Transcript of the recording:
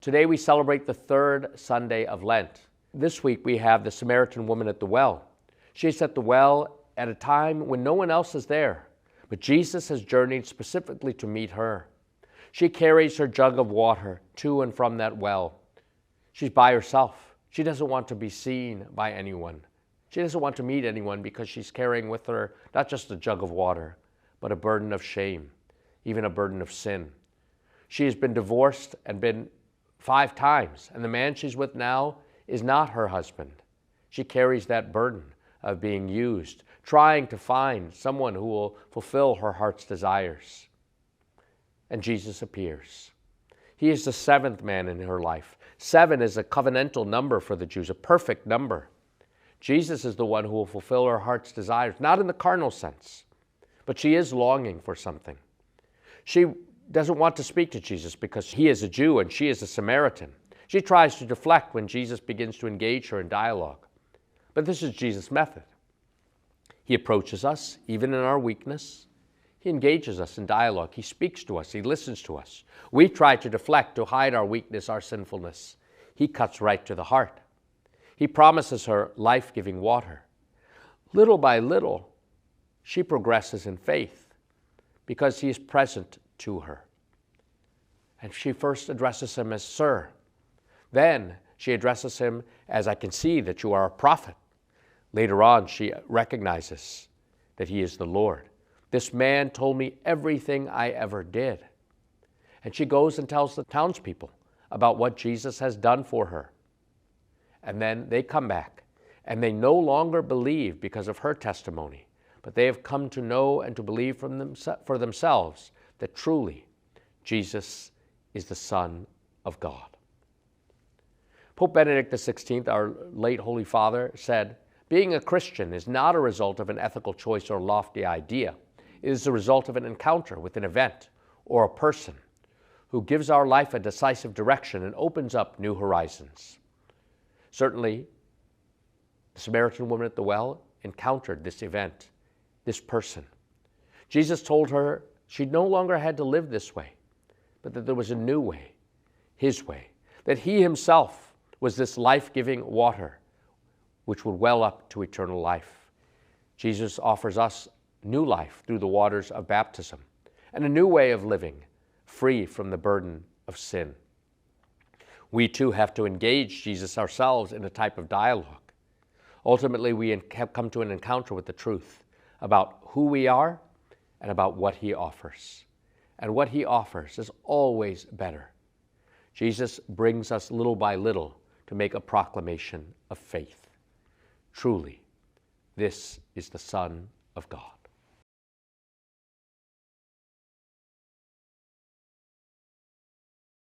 Today we celebrate the third Sunday of Lent. This week we have the Samaritan woman at the well. She's at the well at a time when no one else is there, but Jesus has journeyed specifically to meet her. She carries her jug of water to and from that well. She's by herself. She doesn't want to be seen by anyone. She doesn't want to meet anyone because she's carrying with her not just a jug of water, but a burden of shame, even a burden of sin. She has been divorced and been 5 times, and the man she's with now is not her husband. She carries that burden of being used, trying to find someone who will fulfill her heart's desires. And Jesus appears. He is the 7th man in her life. 7 is a covenantal number for the Jews, a perfect number. Jesus is the one who will fulfill her heart's desires, not in the carnal sense, but she is longing for something. She doesn't want to speak to Jesus because he is a Jew and she is a Samaritan. She tries to deflect when Jesus begins to engage her in dialogue. But this is Jesus' method. He approaches us, even in our weakness. He engages us in dialogue. He speaks to us. He listens to us. We try to deflect, to hide our weakness, our sinfulness. He cuts right to the heart. He promises her life-giving water. Little by little, she progresses in faith because he is present to her. And she first addresses him as Sir. Then she addresses him as, I can see that you are a prophet. Later on, she recognizes that he is the Lord. This man told me everything I ever did. And she goes and tells the townspeople about what Jesus has done for her. And then they come back, and they no longer believe because of her testimony, but they have come to know and to believe for themselves that truly Jesus is the Son of God. Pope Benedict XVI, our late Holy Father, said, being a Christian is not a result of an ethical choice or lofty idea. It is the result of an encounter with an event or a person who gives our life a decisive direction and opens up new horizons. Certainly, the Samaritan woman at the well encountered this event, this person. Jesus told her she no longer had to live this way, but that there was a new way, his way, that he himself was this life-giving water which would well up to eternal life. Jesus offers us new life through the waters of baptism and a new way of living, free from the burden of sin. We too have to engage Jesus ourselves in a type of dialogue. Ultimately, we have come to an encounter with the truth about who we are and about what he offers. And what he offers is always better. Jesus brings us little by little to make a proclamation of faith. Truly, this is the Son of God.